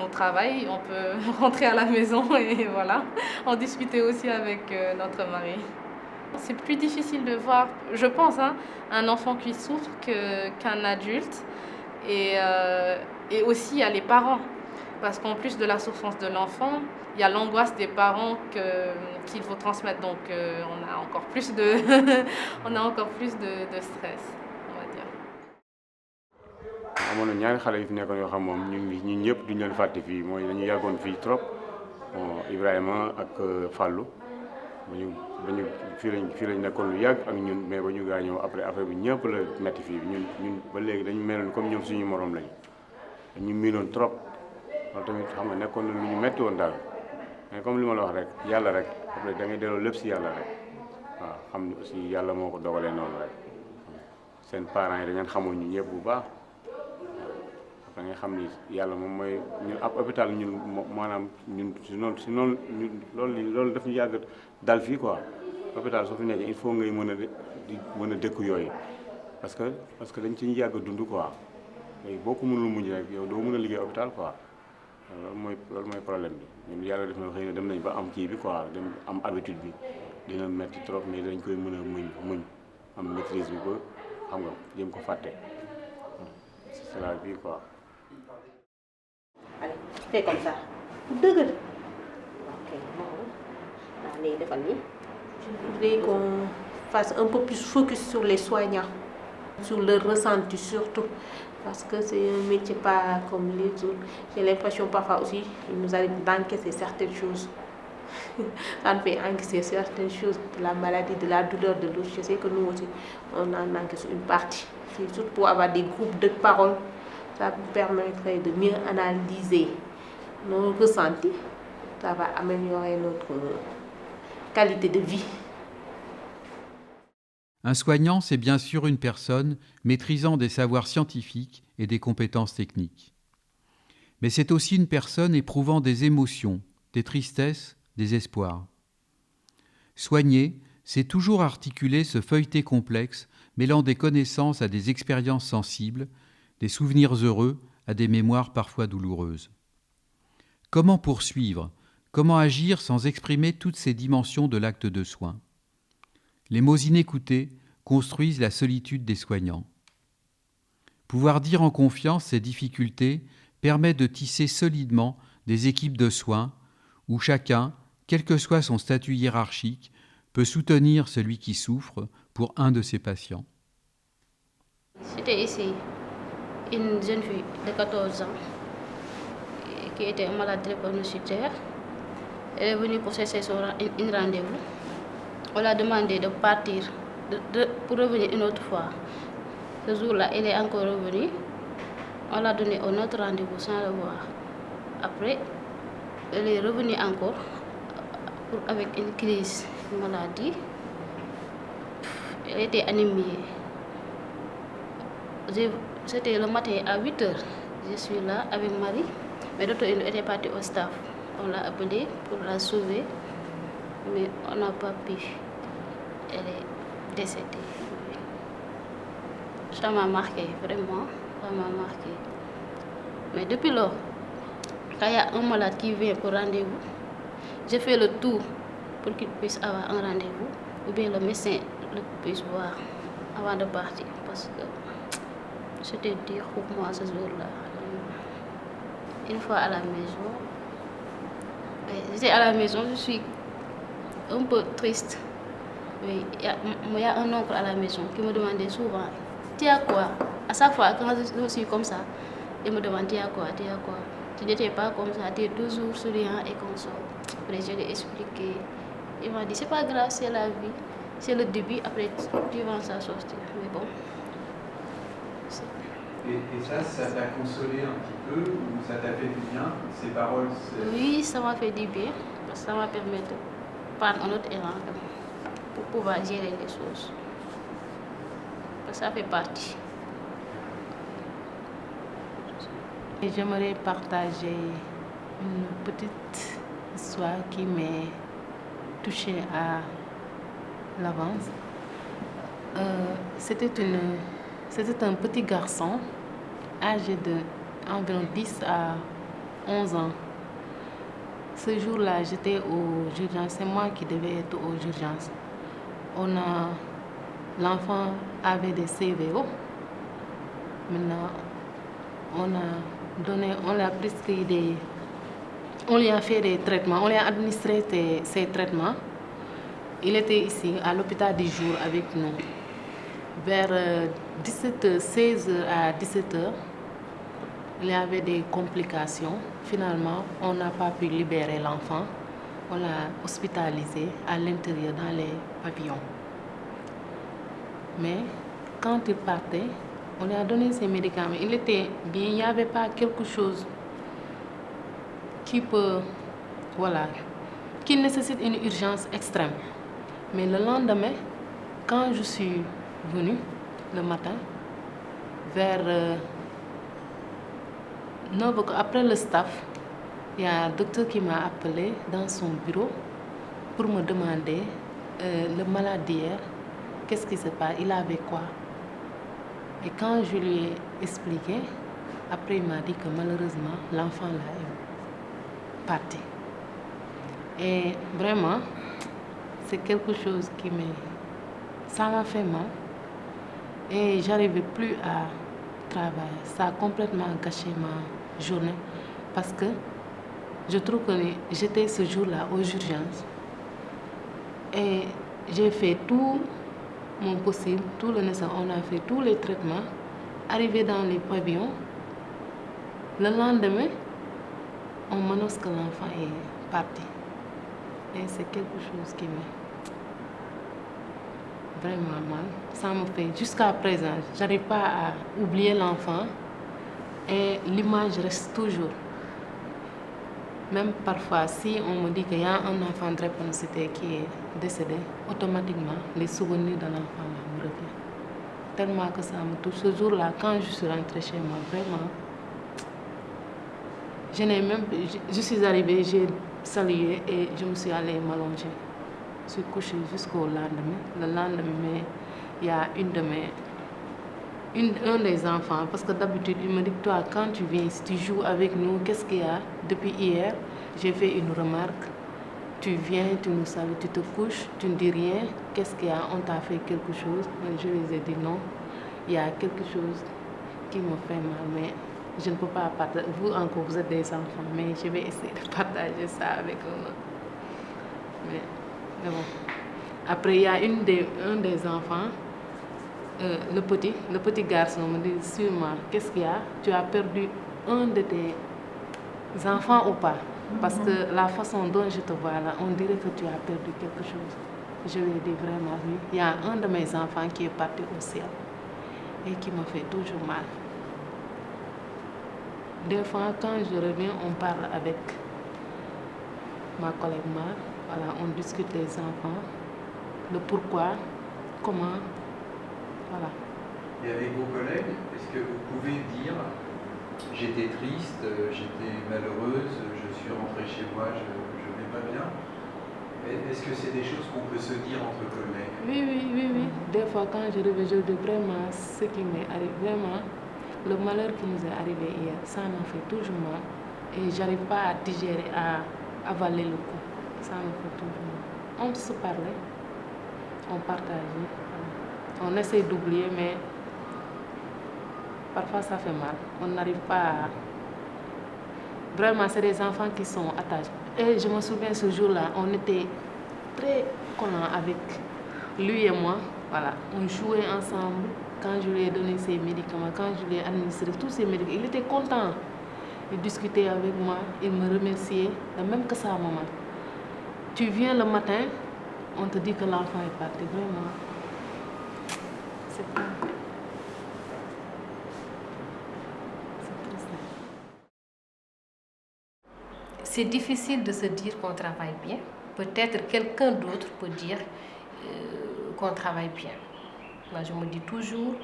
nous travaille, on peut rentrer à la maison et voilà, en discuter aussi avec notre mari. C'est plus difficile de voir, je pense, un enfant qui souffre qu'un adulte. Et aussi, il y a les parents. Parce qu'en plus de la souffrance de l'enfant, il y a l'angoisse des parents qu'il faut transmettre. Donc, on a encore plus de stress, on va dire. amoon na ñaari xale yu fi nekkoon yoo xam moom ñun ñëpp duñu leen fàtte fii mooy dañu yàggoon fii trop Ibrahima ak Fallou. fii lañ nekkoon lu yàgg ak ñun mais ba ñu gaañoo après affaire bi ñëpp la metti fii ñun ba léegi dañu meloon comme ñoom suñu morom lañu dañu miinoon trop loolu tamit xam nga nekkoon na lu ñu metti woon daal mais comme li ma la wax rek yàlla rek après da ngay delloo lépp si yàlla rek waaw xam ne aussi yàlla moo ko dogalee noonu rek seen parents yi da ngeen xamoon ñu ñëpp bu baax da ngay xam ni yàlla moom mooy ñun ab hôpital ñun maanaam ñun si noonu loolu daf ñu yàgg dal fii quoi hôpital soo fi nekkee il faut ngay mën a dëkk yooyu parce que dañ ci ñu yàgg dund quoi léegi boo ko mënul muñ rek yow doo mën a liggéey hôpital quoi loolu mooy problème bi ñun yàlla def na xëy na dem nañ ba am kii bi quoi dem am habitude bi dina metti trop mais dañ koy mën a muñ am maîtrise bi ba xam nga jéem ko fàtte c'est la vie quoi. Allez, fais comme ça. Dëgër. Ok, je voudrais qu'on fasse un peu plus focus sur les soignants, sur leur ressenti surtout, parce que c'est un métier pas comme les autres. J'ai l'impression parfois aussi qu'il nous arrive d'encaisser certaines choses. Ça nous fait encaisser certaines choses de la maladie, de la douleur de l'autre. Je sais que nous aussi, on en encaisse une partie. C'est surtout pour avoir des groupes de parole. Ça nous permettrait de mieux analyser nos ressentis. Ça va améliorer notre qualité de vie. Un soignant, c'est bien sûr une personne maîtrisant des savoirs scientifiques et des compétences techniques. Mais c'est aussi une personne éprouvant des émotions, des tristesses, des espoirs. Soigner, c'est toujours articuler ce feuilleté complexe mêlant des connaissances à des expériences sensibles, des souvenirs heureux à des mémoires parfois douloureuses. Comment poursuivre ? Comment agir sans exprimer toutes ces dimensions de l'acte de soin? Les mots inécoutés construisent la solitude des soignants. Pouvoir dire en confiance ces difficultés permet de tisser solidement des équipes de soins où chacun, quel que soit son statut hiérarchique, peut soutenir celui qui souffre pour un de ses patients. C'était ici une jeune fille de 14 ans qui était malade drépanocytaire. Elle est venue pour chercher une rendez-vous. On l'a demandé de partir pour revenir une autre fois. Ce jour-là, elle est encore revenue. On l'a donné un autre rendez-vous sans le voir. Après, elle est revenue encore avec une crise de maladie. Elle était anémie. C'était le matin à 8 h. Je suis là avec Marie. Mais d'autres étaient partis au staff. On l'a appelée pour la sauver, mais on n'a pas pu. Elle est décédée. Ça m'a marqué, vraiment, ça m'a marqué. Mais depuis lors, quand il y a un malade qui vient pour rendez-vous, je fais le tout pour qu'il puisse avoir un rendez-vous, ou bien le médecin le puisse voir avant de partir, parce que c'était dur pour moi ce jour-là. Une fois à la maison, j'étais à la maison, je suis un peu triste. Il y a un oncle à la maison qui me demandait souvent, tu as quoi? À chaque fois, quand je suis comme ça, il me demande, tu as quoi? Tu as quoi? Tu n'étais pas comme ça, tu es toujours souriant et comme ça. Après, je lui ai expliqué. Il m'a dit, c'est pas grave, c'est la vie. C'est le début, après, tu vas s'en sortir. Mais bon. Et ça t'a consolé un petit peu ou ça t'a fait du bien? Ces paroles Oui, ça m'a fait du bien. Parce que ça m'a permis de prendre un autre élan pour pouvoir gérer les choses. Parce que ça fait partie. Et j'aimerais partager une petite histoire qui m'est touchée à l'avance. C'était un petit garçon âgé d'environ 10 à 11 ans. Ce jour-là, j'étais aux urgences. C'est moi qui devais être aux urgences. L'enfant avait des CVO. Maintenant, on lui a prescrit on lui a fait des traitements, on lui a administré ces traitements. Il était ici à l'hôpital du jour avec nous. Vers 16h à 17h, il y avait des complications. Finalement, on n'a pas pu libérer l'enfant. On l'a hospitalisé à l'intérieur dans les pavillons. Mais quand il partait, on lui a donné ses médicaments. Il était bien, il n'y avait pas quelque chose qui nécessite une urgence extrême. Mais le lendemain, quand je suis venue le matin, vers 9 h, après le staff, il y a un docteur qui m'a appelé dans son bureau pour me demander le malade d'hier, qu'est-ce qui se passe, il avait quoi. Et quand je lui ai expliqué, après il m'a dit que malheureusement, l'enfant là est parti. Et vraiment, c'est quelque chose ça m'a fait mal. Et j'arrivais plus à travailler. Ça a complètement gâché ma journée. Parce que je trouve que j'étais ce jour-là aux urgences. Et j'ai fait tout mon possible, tout le nécessaire. On a fait tous les traitements. Arrivé dans les pavillons, le lendemain, on m'annonce que l'enfant est parti. Et c'est quelque chose qui m'est vraiment mal. Ça me fait, jusqu'à présent, j'arrive pas à oublier l'enfant. Et l'image reste toujours. Même parfois, si on me dit qu'il y a un enfant drépanocytaire qui est décédé, automatiquement, les souvenirs de l'enfant me reviennent. Tellement que ça me touche. Ce jour-là, quand je suis rentrée chez moi, vraiment, je suis arrivée, j'ai salué et je me suis allée m'allonger. Je suis couchée jusqu'au lendemain. Le lendemain, il y a un des enfants, parce que d'habitude, il me dit, toi, quand tu viens ici, tu joues avec nous, qu'est-ce qu'il y a depuis hier? j'ai fait une remarque. Tu viens, tu nous salues, tu te couches, tu ne dis rien. Qu'est-ce qu'il y a? On t'a fait quelque chose? Je les ai dit non. Il y a quelque chose qui me fait mal, mais je ne peux pas partager. Vous encore, vous êtes des enfants, mais je vais essayer de partager ça avec eux. Mais bon. Après, il y a un des enfants, le petit garçon me dit, suis-moi, qu'est-ce qu'il y a? Tu as perdu un de tes enfants ou pas? Parce que la façon dont je te vois là, on dirait que tu as perdu quelque chose. Je lui ai dit vraiment oui. Il y a un de mes enfants qui est parti au ciel et qui me fait toujours mal. Des fois, quand je reviens, on parle avec ma collègue Mar. Voilà, on discute des enfants, le pourquoi, comment, voilà. Et avec vos collègues, est-ce que vous pouvez dire j'étais triste, j'étais malheureuse, je suis rentrée chez moi, je ne vais pas bien? Est-ce que c'est des choses qu'on peut se dire entre collègues? Oui. Des fois, quand je reviens, je dis vraiment ce qui m'est arrivé, vraiment, le malheur qui nous est arrivé hier, ça m'a fait toujours mal. Et je n'arrive pas à digérer, à avaler le coup. Ça me fait toujours mal. On se parlait, on partageait, on essaie d'oublier, mais parfois ça fait mal. On n'arrive pas à... Vraiment, c'est des enfants qui sont attachés. Et je me souviens ce jour-là, on était très collants avec lui et moi. Voilà, on jouait ensemble. Quand je lui ai donné ses médicaments, quand je lui ai administré tous ses médicaments, il était content. Il discutait avec moi, il me remerciait, de même que sa maman. Tu viens le matin, on te dit que l'enfant est parti. Vraiment, c'est pas... C'est difficile de se dire qu'on travaille bien. Peut-être quelqu'un d'autre peut dire qu'on travaille bien. Moi, je me dis toujours,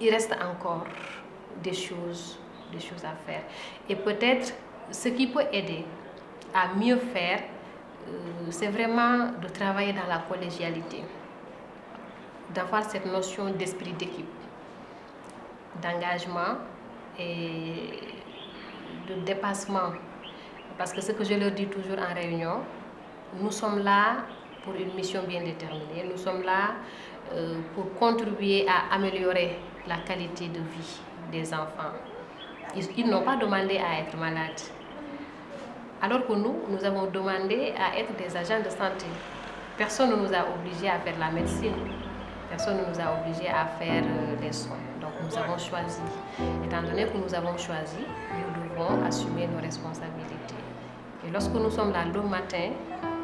il reste encore des choses à faire. Et peut-être ce qui peut aider à mieux faire, c'est vraiment de travailler dans la collégialité, d'avoir cette notion d'esprit d'équipe, d'engagement et de dépassement. Parce que ce que je leur dis toujours en réunion, nous sommes là pour une mission bien déterminée. Nous sommes là pour contribuer à améliorer la qualité de vie des enfants. Ils n'ont pas demandé à être malades. Alors que nous avons demandé à être des agents de santé. Personne ne nous a obligés à faire la médecine. Personne ne nous a obligés à faire les soins. Donc nous avons choisi. Étant donné que nous avons choisi, nous devons assumer nos responsabilités. Et lorsque nous sommes là le matin,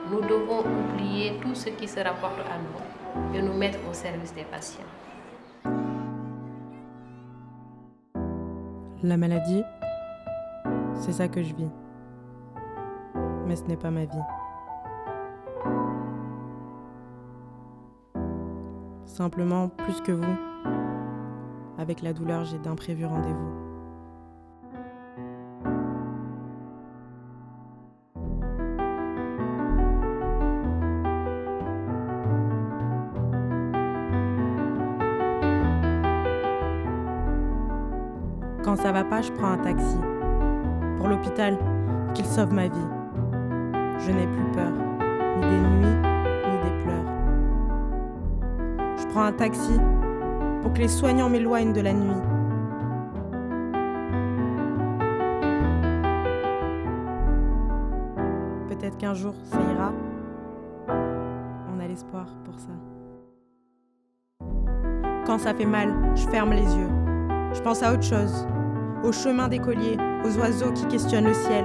nous devons oublier tout ce qui se rapporte à nous et nous mettre au service des patients. La maladie, c'est ça que je vis. Mais ce n'est pas ma vie. Simplement, plus que vous, avec la douleur, j'ai d'imprévus rendez-vous. Quand ça va pas, je prends un taxi. Pour l'hôpital, qu'il sauve ma vie. Je n'ai plus peur, ni des nuits, ni des pleurs. Je prends un taxi pour que les soignants m'éloignent de la nuit. Peut-être qu'un jour, ça ira. On a l'espoir pour ça. Quand ça fait mal, je ferme les yeux. Je pense à autre chose, au chemin d'écoliers, aux oiseaux qui questionnent le ciel.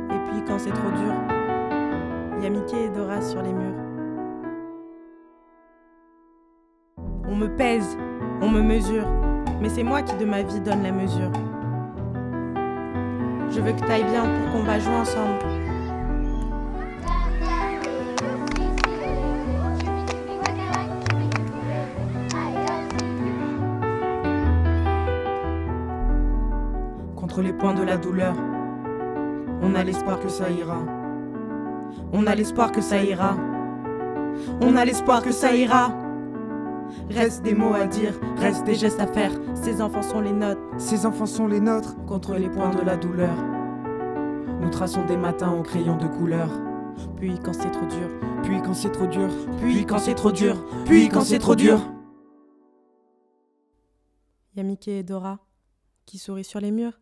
Et puis quand c'est trop dur, il y a Mickey et Dora sur les murs. On me pèse, on me mesure, mais c'est moi qui de ma vie donne la mesure. Je veux que t'ailles bien pour qu'on va jouer ensemble. Contre les points de la douleur, on a l'espoir que ça ira. On a l'espoir que ça ira. On a l'espoir que ça ira. Reste des mots à dire, reste des gestes à faire. Ces enfants sont les nôtres. Ces enfants sont les nôtres. Contre les points de la douleur, nous traçons des matins au crayon de couleur. Puis quand c'est trop dur, Puis quand c'est trop dur, puis quand c'est trop dur, puis quand c'est trop dur. Y a Mickey et Dora qui sourient sur les murs.